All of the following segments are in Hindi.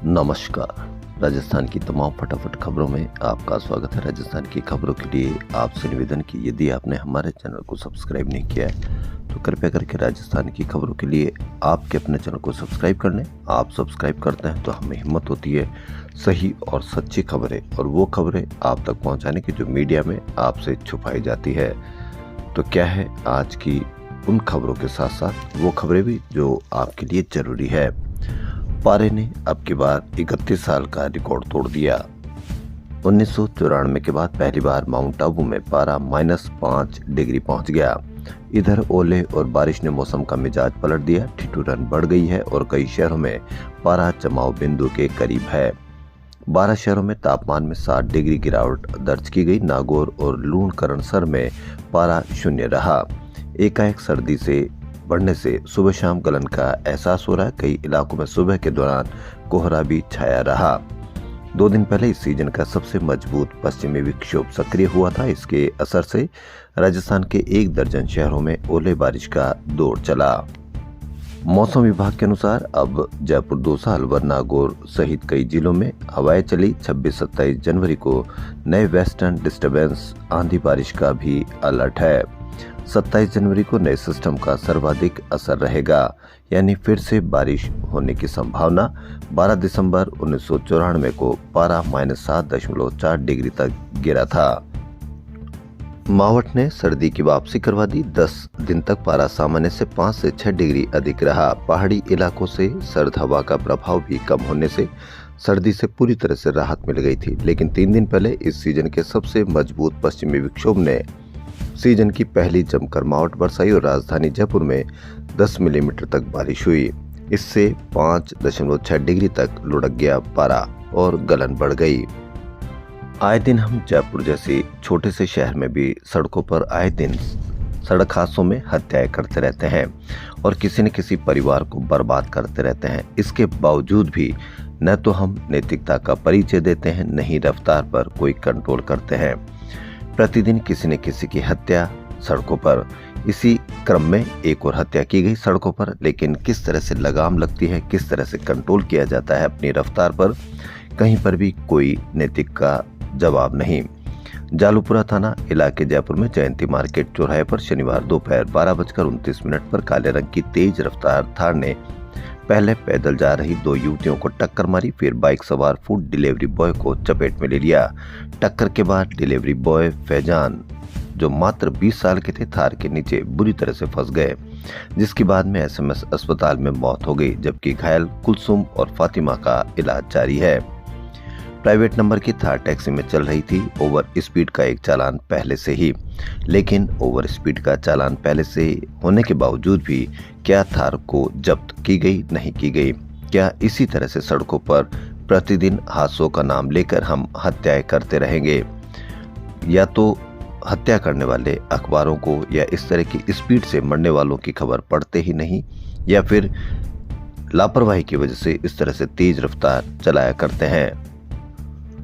नमस्कार। राजस्थान की तमाम फटाफट खबरों में आपका स्वागत है। राजस्थान की खबरों के लिए आपसे निवेदन कि यदि आपने हमारे चैनल को सब्सक्राइब नहीं किया है तो कृपया करके राजस्थान की खबरों के लिए आपके अपने चैनल को सब्सक्राइब कर लें। आप सब्सक्राइब करते हैं तो हमें हिम्मत होती है सही और सच्ची खबरें और वो खबरें आप तक पहुंचाने की जो मीडिया में आपसे छुपाई जाती है। तो क्या है आज की उन खबरों के साथ साथ वो खबरें भी जो आपके लिए जरूरी है। पारे ने अब की बार 31 साल का रिकॉर्ड तोड़ दिया। 1994 के बाद पहली बार माउंट आबू में पारा -5 डिग्री पहुंच गया। इधर ओले और बारिश ने मौसम का मिजाज पलट दिया। ठिठुरन बढ़ गई है और कई शहरों में पारा जमाव बिंदु के करीब है। 12 शहरों में तापमान में 7 डिग्री गिरावट दर्ज की गई। नागौर और लूणकरणसर में पारा 0 रहा। एकाएक सर्दी से बढ़ने से सुबह शाम गलन का एहसास हो रहा है। कई इलाकों में सुबह के दौरान कोहरा भी छाया रहा। 2 दिन पहले इस सीजन का सबसे मजबूत पश्चिमी विक्षोभ सक्रिय हुआ था। इसके असर से राजस्थान के 1 दर्जन शहरों में ओले बारिश का दौर चला। मौसम विभाग के अनुसार अब जयपुर, दौसा, अलवर, नागौर सहित कई जिलों में हवाएं चली। 26-27 जनवरी को नए वेस्टर्न डिस्टर्बेंस आंधी बारिश का भी अलर्ट है। 27 जनवरी को नए सिस्टम का सर्वाधिक असर रहेगा, यानी फिर से बारिश होने की संभावना। 12 दिसंबर 1994 को पारा -7.4 डिग्री तक गिरा था। मावठ ने सर्दी की वापसी करवा दी। 10 दिन तक पारा सामान्य से 5 से 6 डिग्री अधिक रहा। पहाड़ी इलाकों से सर्द हवा का प्रभाव भी कम होने से सर्दी से पूरी तरह से राहत मिल गई थी। लेकिन 3 दिन पहले इस सीजन के सबसे मजबूत पश्चिमी विक्षोभ ने सीजन की पहली जमकर मावठ बरसाई और राजधानी जयपुर में 10 मिलीमीटर तक बारिश हुई। इससे 5.6 डिग्री तक लुढ़क गया पारा और गलन बढ़ गई। आए दिन हम जयपुर जैसे छोटे से शहर में भी सड़कों पर आए दिन सड़क हादसों में हत्याएं करते रहते हैं और किसी न किसी परिवार को बर्बाद करते रहते हैं। इसके बावजूद भी न तो हम नैतिकता का परिचय देते हैं, न ही रफ्तार पर कोई कंट्रोल करते हैं। प्रतिदिन किसी न किसी की हत्या सड़कों पर। इसी क्रम में एक और हत्या की गई सड़कों पर। लेकिन किस तरह से लगाम लगती है, किस तरह से कंट्रोल किया जाता है अपनी रफ्तार पर, कहीं पर भी कोई नैतिक का जवाब नहीं। जालूपुरा थाना इलाके जयपुर में जयंती मार्केट चौराहे पर शनिवार दोपहर 12:29 पर काले रंग की तेज रफ्तार थार ने पहले पैदल जा रही 2 युवतियों को टक्कर मारी, फिर बाइक सवार फूड डिलीवरी बॉय को चपेट में ले लिया। टक्कर के बाद डिलीवरी बॉय फैजान, जो मात्र 20 साल के थे, थार के नीचे बुरी तरह से फंस गए, जिसके बाद में एसएमएस अस्पताल में मौत हो गई, जबकि घायल कुलसुम और फातिमा का इलाज जारी है। प्राइवेट नंबर की थार टैक्सी में चल रही थी। ओवर स्पीड का एक चालान पहले से ही, लेकिन ओवर स्पीड का चालान पहले से होने के बावजूद भी क्या थार को जब्त की गई, नहीं की गई? क्या इसी तरह से सड़कों पर प्रतिदिन हादसों का नाम लेकर हम हत्याएं करते रहेंगे? या तो हत्या करने वाले अखबारों को या इस तरह की स्पीड से मरने वालों की खबर पढ़ते ही नहीं, या फिर लापरवाही की वजह से इस तरह से तेज रफ्तार चलाया करते हैं।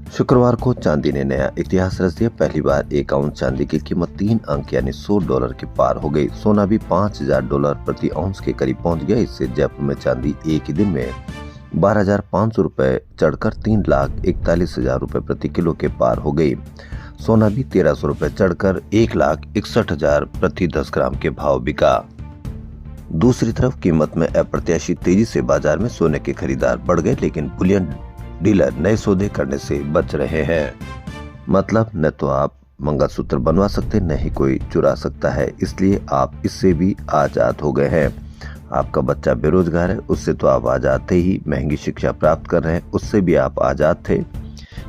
शुक्रवार को चांदी ने नया इतिहास रच दिया। पहली बार 1 आउंस चांदी की कीमत 3 अंक यानी $100 के पार हो गई। सोना भी $5000 प्रति आउंस के करीब पहुंच गया। इससे जयपुर में चांदी एक ही दिन में 12,500 रुपए चढ़कर 3,41,000 रुपए प्रति किलो के पार हो गई। सोना भी 1,300 रुपए चढ़कर 1,61,000 प्रति 10 ग्राम के भाव बिका। दूसरी तरफ कीमत में अप्रत्याशित तेजी से बाजार में सोने के खरीदार बढ़ गए, लेकिन बुलियन डीलर नए सौदे करने से बच रहे हैं। मतलब न तो आप मंगलसूत्र बनवा सकते, न ही कोई चुरा सकता है, इसलिए आप इससे भी आजाद हो गए हैं। आपका बच्चा बेरोजगार है, उससे तो आप आजाद थे ही। महंगी शिक्षा प्राप्त कर रहे हैं, उससे भी आप आजाद थे।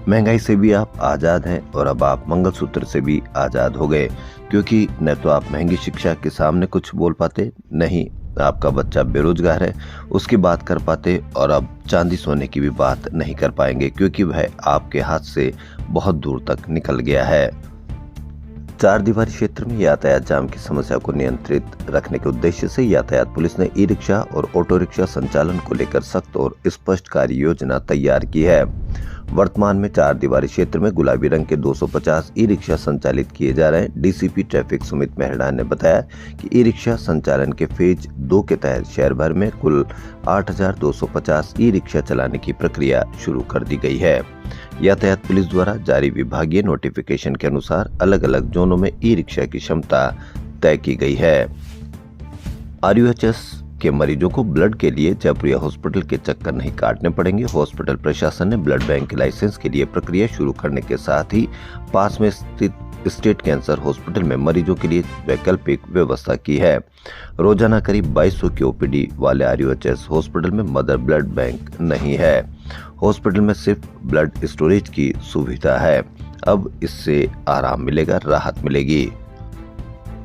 महंगाई से भी आप आजाद हैं और अब आप मंगलसूत्र से भी आजाद हो गए, क्योंकि न तो आप महंगी शिक्षा के सामने कुछ बोल पाते, न ही आपका बच्चा बेरोजगार है उसकी बात कर पाते, और अब चांदी सोने की भी बात नहीं कर पाएंगे, क्योंकि वह आपके हाथ से बहुत दूर तक निकल गया है। 4 दीवारी क्षेत्र में यातायात जाम की समस्या को नियंत्रित रखने के उद्देश्य से यातायात पुलिस ने ई-रिक्शा और ऑटो रिक्शा संचालन को लेकर सख्त और स्पष्ट कार्य योजना तैयार की है। वर्तमान में 4 दीवारी क्षेत्र में गुलाबी रंग के 250 ई रिक्शा संचालित किए जा रहे हैं। डीसीपी ट्रैफिक सुमित मेहरड़ा ने बताया कि ई रिक्शा संचालन के फेज 2 के तहत शहर भर में कुल 8,250 ई रिक्शा चलाने की प्रक्रिया शुरू कर दी गई है। यातायात पुलिस द्वारा जारी विभागीय नोटिफिकेशन के अनुसार अलग अलग जोनों में ई रिक्शा की क्षमता तय की गई है। RUHS के मरीजों को ब्लड के लिए जयपुर हॉस्पिटल के चक्कर नहीं काटने पड़ेंगे। हॉस्पिटल प्रशासन ने ब्लड बैंक के लाइसेंस के लिए प्रक्रिया शुरू करने के साथ ही पास में स्थित स्टेट कैंसर हॉस्पिटल में मरीजों के लिए वैकल्पिक व्यवस्था की है। रोजाना करीब 2200 की OPD वाले RUHS हॉस्पिटल में मदर ब्लड बैंक नहीं है। हॉस्पिटल में सिर्फ ब्लड स्टोरेज की सुविधा है। अब इससे आराम मिलेगा, राहत मिलेगी।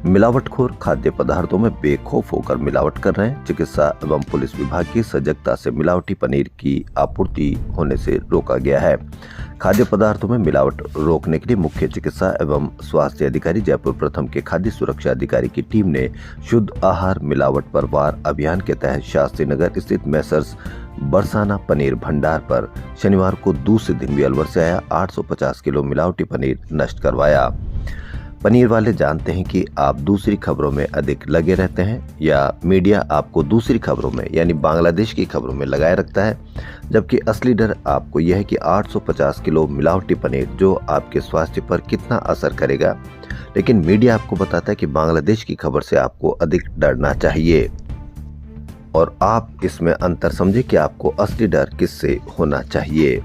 मिलावटखोर खाद्य पदार्थों में बेखौफ होकर मिलावट कर रहे हैं। चिकित्सा एवं पुलिस विभाग की सजगता से मिलावटी पनीर की आपूर्ति होने से रोका गया है। खाद्य पदार्थों में मिलावट रोकने के लिए मुख्य चिकित्सा एवं स्वास्थ्य अधिकारी जयपुर प्रथम के खाद्य सुरक्षा अधिकारी की टीम ने शुद्ध आहार मिलावट पर वार अभियान के तहत शास्त्री नगर स्थित मैसर्स बरसाना पनीर भंडार पर शनिवार को दूसरे दिन भी अलवर से आया 850 किलो मिलावटी पनीर नष्ट करवाया। पनीर वाले जानते हैं कि आप दूसरी खबरों में अधिक लगे रहते हैं या मीडिया आपको दूसरी खबरों में यानी बांग्लादेश की खबरों में लगाए रखता है, जबकि असली डर आपको यह है कि 850 किलो मिलावटी पनीर जो आपके स्वास्थ्य पर कितना असर करेगा। लेकिन मीडिया आपको बताता है कि बांग्लादेश की खबर से आपको अधिक डरना चाहिए और आप इसमें अंतर समझे कि आपको असली डर किससे होना चाहिए।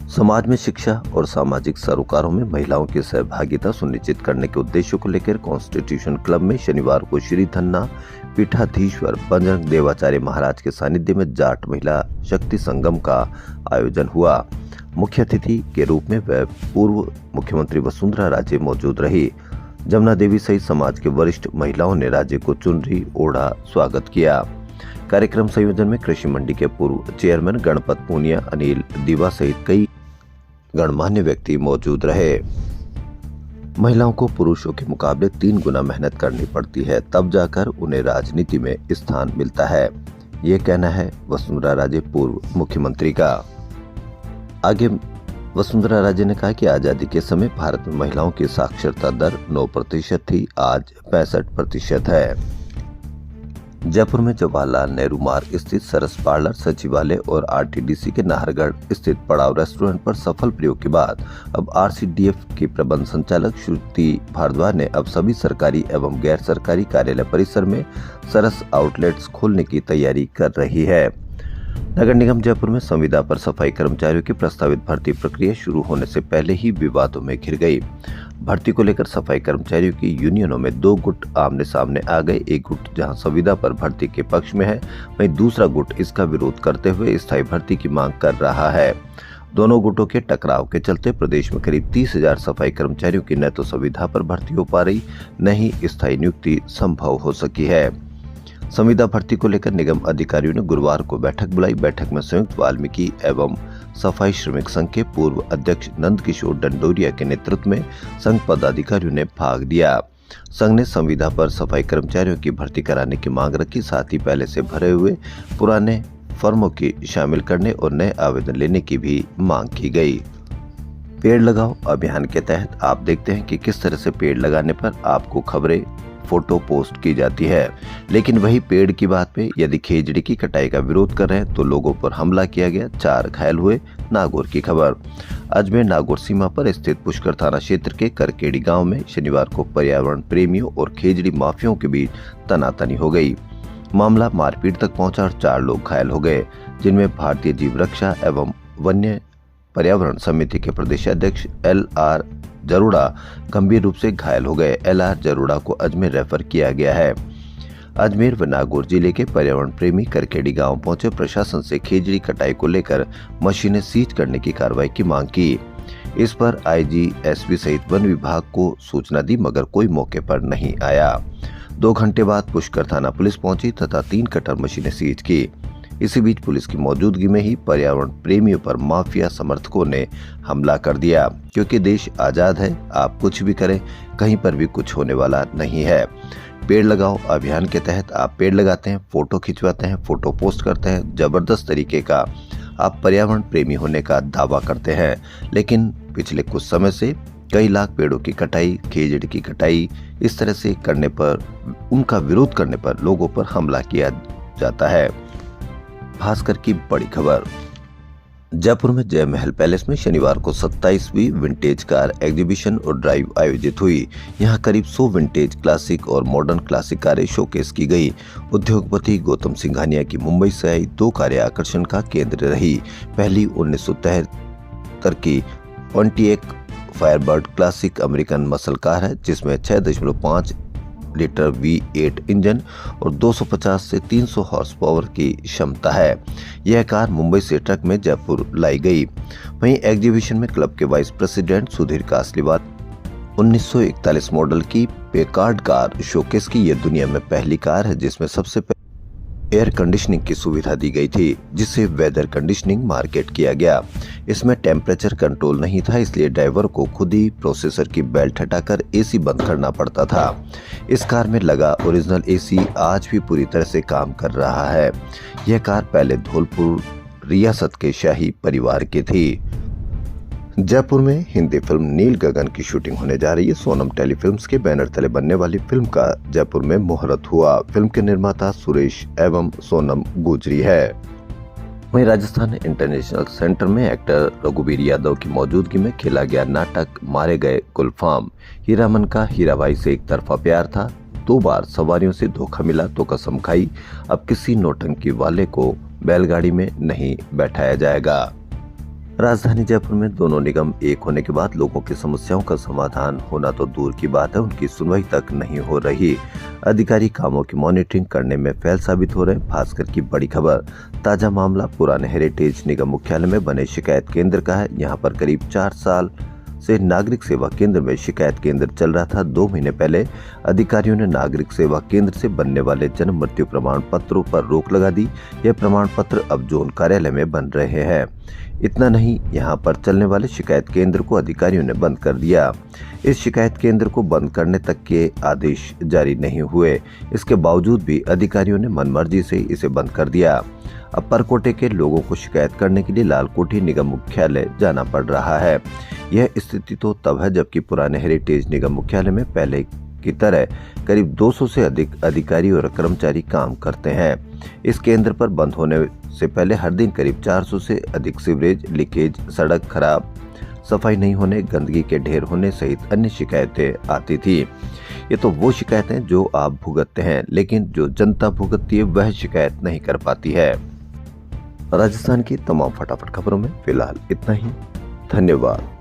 समाज में शिक्षा और सामाजिक सरोकारों में महिलाओं की सहभागिता सुनिश्चित करने के उद्देश्य को लेकर कॉन्स्टिट्यूशन क्लब में शनिवार को श्री धन्ना पीठाधीश्वर बजरंग देवाचार्य महाराज के सानिध्य में जाट महिला शक्ति संगम का आयोजन हुआ। मुख्य अतिथि के रूप में वह पूर्व मुख्यमंत्री वसुंधरा राजे मौजूद रही। जमुना देवी सहित समाज के वरिष्ठ महिलाओं ने राज्य को चुनरी ओढ़ा स्वागत किया। कार्यक्रम संयोजन में कृषि मंडी के पूर्व चेयरमैन गणपत पूनिया, अनिल दीवा सहित कई गणमान्य व्यक्ति मौजूद रहे। महिलाओं को पुरुषों के मुकाबले 3 गुना मेहनत करनी पड़ती है, तब जाकर उन्हें राजनीति में स्थान मिलता है। ये कहना है वसुंधरा राजे पूर्व मुख्यमंत्री का। आगे वसुंधरा राजे ने कहा कि आजादी के समय भारत में महिलाओं की साक्षरता दर 9% थी, आज 65% है। जयपुर में जवाहरलाल नेहरू मार्ग स्थित सरस पार्लर, सचिवालय और RTDC के नाहरगढ़ स्थित पड़ाव रेस्टोरेंट पर सफल प्रयोग के बाद अब RCDF की प्रबंध संचालक श्रुति भारद्वाज ने अब सभी सरकारी एवं गैर सरकारी कार्यालय परिसर में सरस आउटलेट्स खोलने की तैयारी कर रही है। नगर निगम जयपुर में संविदा पर सफाई कर्मचारियों की प्रस्तावित भर्ती प्रक्रिया शुरू होने से पहले ही विवादों में घिर गई। भर्ती को लेकर सफाई कर्मचारियों की यूनियनों में 2 गुट आमने सामने आ गए। एक गुट जहां संविदा पर भर्ती के पक्ष में है, वहीं दूसरा गुट इसका विरोध करते हुए स्थायी भर्ती की मांग कर रहा है। दोनों गुटों के टकराव के चलते प्रदेश में करीब 30,000 सफाई कर्मचारियों की न तो संविदा पर भर्ती हो पा रही, न ही स्थायी नियुक्ति संभव हो सकी है। संविदा भर्ती को लेकर निगम अधिकारियों ने गुरुवार को बैठक बुलाई। बैठक में संयुक्त वाल्मीकि एवं सफाई श्रमिक संघ के पूर्व अध्यक्ष नंद किशोर डंडोरिया के नेतृत्व में संघ पदाधिकारियों ने भाग लिया। संघ ने संविदा पर सफाई कर्मचारियों की भर्ती कराने की मांग रखी, साथ ही पहले से भरे हुए पुराने फर्मों की शामिल करने और नए आवेदन लेने की भी मांग की गई। पेड़ लगाओ अभियान के तहत आप देखते हैं कि किस तरह से पेड़ लगाने पर आपको खबरें फोटो पोस्ट की जाती है, लेकिन वही पेड़ की बात पे यदि खेजड़ी की कटाई का विरोध कर रहे हैं तो लोगों पर हमला किया गया, 4 घायल हुए। नागौर की खबर। अजमेर नागौर सीमा पर स्थित पुष्कर थाना क्षेत्र के करकेड़ी गांव में शनिवार को पर्यावरण प्रेमियों और खेजड़ी माफियाओं के बीच तनातनी हो गई। मामला मारपीट तक पहुंचा और 4 लोग घायल हो गए, जिनमें भारतीय जीव रक्षा एवं वन्य पर्यावरण समिति के प्रदेश अध्यक्ष LR जरूड़ा गंभीर रूप से घायल हो गए। LR जरूड़ा को अजमेर रेफर किया गया है। अजमेर व नागौर जिले के पर्यावरण प्रेमी करकेड़ी गांव पहुंचे प्रशासन से खेजड़ी कटाई को लेकर मशीनें सीज करने की कार्रवाई की मांग की। इस पर IG SP सहित वन विभाग को सूचना दी, मगर कोई मौके पर नहीं आया। 2 घंटे बाद पुष्कर थाना पुलिस पहुंची तथा 3 कटर मशीनें सीज की। इसी बीच पुलिस की मौजूदगी में ही पर्यावरण प्रेमियों पर माफिया समर्थकों ने हमला कर दिया। क्योंकि देश आजाद है, आप कुछ भी करें, कहीं पर भी कुछ होने वाला नहीं है। पेड़ लगाओ अभियान के तहत आप पेड़ लगाते हैं, फोटो खिंचवाते हैं, फोटो पोस्ट करते हैं, जबरदस्त तरीके का आप पर्यावरण प्रेमी होने का दावा करते हैं, लेकिन पिछले कुछ समय से कई लाख पेड़ों की कटाई, खेजड़ की कटाई इस तरह से करने पर, उनका विरोध करने पर लोगों पर हमला किया जाता है। भास्कर की बड़ी खबर। जयपुर में जय महल पैलेस में शनिवार को 27वीं विंटेज कार एग्जीबिशन और ड्राइव आयोजित हुई। यहां करीब 100 विंटेज, क्लासिक और मॉडर्न क्लासिक कारें शोकेस की गई। उद्योगपति गौतम सिंघानिया की मुंबई से आई 2 कारें आकर्षण का केंद्र रही। पहली 1973 की Pontiac Firebird classic American muscle car है, जिसमें 6.5 लीटर V8 इंजन और 250 से 300 हॉर्स पावर की क्षमता है। यह कार मुंबई से ट्रक में जयपुर लाई गई। वहीं एग्जीबिशन में क्लब के vice president Sudhir Kasliwal 1941 model की पेकार्ड कार शोकेस की। यह दुनिया में पहली कार है जिसमें सबसे पहले एयर कंडीशनिंग की सुविधा दी गई थी, जिसे वेदर कंडीशनिंग मार्केट किया गया। इसमें टेम्परेचर कंट्रोल नहीं था, इसलिए ड्राइवर को खुद ही प्रोसेसर की बेल्ट हटाकर एसी बंद करना पड़ता था। इस कार में लगा ओरिजिनल एसी आज भी पूरी तरह से काम कर रहा है। यह कार पहले धौलपुर रियासत के शाही परिवार की थी। जयपुर में हिंदी फिल्म नील गगन की शूटिंग होने जा रही है। सोनम टेलीफिल्म्स के बैनर तले बनने वाली फिल्म का जयपुर में मुहूर्त हुआ। फिल्म के निर्माता सुरेश एवं सोनम गुजरी है। वहीं राजस्थान इंटरनेशनल सेंटर में एक्टर रघुवीर यादव की मौजूदगी में खेला गया नाटक मारे गए गुलफाम। हीरामन का हीराबाई से एक तरफा प्यार था, 2 बार सवारियों से धोखा मिला तो कसम खाई, अब किसी नौटंकी वाले को बैलगाड़ी में नहीं बैठाया जाएगा। राजधानी जयपुर में दोनों निगम एक होने के बाद लोगों की समस्याओं का समाधान होना तो दूर की बात है, उनकी सुनवाई तक नहीं हो रही। अधिकारी कामों की मॉनिटरिंग करने में फेल साबित हो रहे। भास्कर की बड़ी खबर। ताजा मामला पुराने हेरिटेज निगम मुख्यालय में बने शिकायत केंद्र का है। यहाँ पर करीब 4 साल से नागरिक सेवा केंद्र में शिकायत केंद्र चल रहा था। 2 महीने पहले अधिकारियों ने नागरिक सेवा केंद्र से बनने वाले जन्म मृत्यु प्रमाण पत्रों पर रोक लगा दी। यह प्रमाण पत्र अब जोन कार्यालय में बन रहे हैं। इतना नहीं, यहाँ पर चलने वाले शिकायत केंद्र को अधिकारियों ने बंद कर दिया। इस शिकायत केंद्र को बंद करने तक के आदेश जारी नहीं हुए। इसके बावजूद भी अधिकारियों ने मनमर्जी से इसे बंद कर दिया। अब परकोटे के लोगों को शिकायत करने के लिए लालकोठी निगम मुख्यालय जाना पड़ रहा है। यह स्थिति तो तब है जबकि पुराने हेरिटेज निगम मुख्यालय में पहले की तरह करीब 200 से अधिक अधिकारी और कर्मचारी काम करते हैं। इस केंद्र पर बंद होने से पहले हर दिन करीब 400 से अधिक सीवरेज लीकेज, सड़क खराब, सफाई नहीं होने, गंदगी के ढेर होने सहित अन्य शिकायतें आती थी। ये तो वो शिकायतें जो आप भुगतते हैं, लेकिन जो जनता भुगतती है वह शिकायत नहीं कर पाती है। राजस्थान की तमाम फटाफट खबरों में फिलहाल इतना ही। धन्यवाद।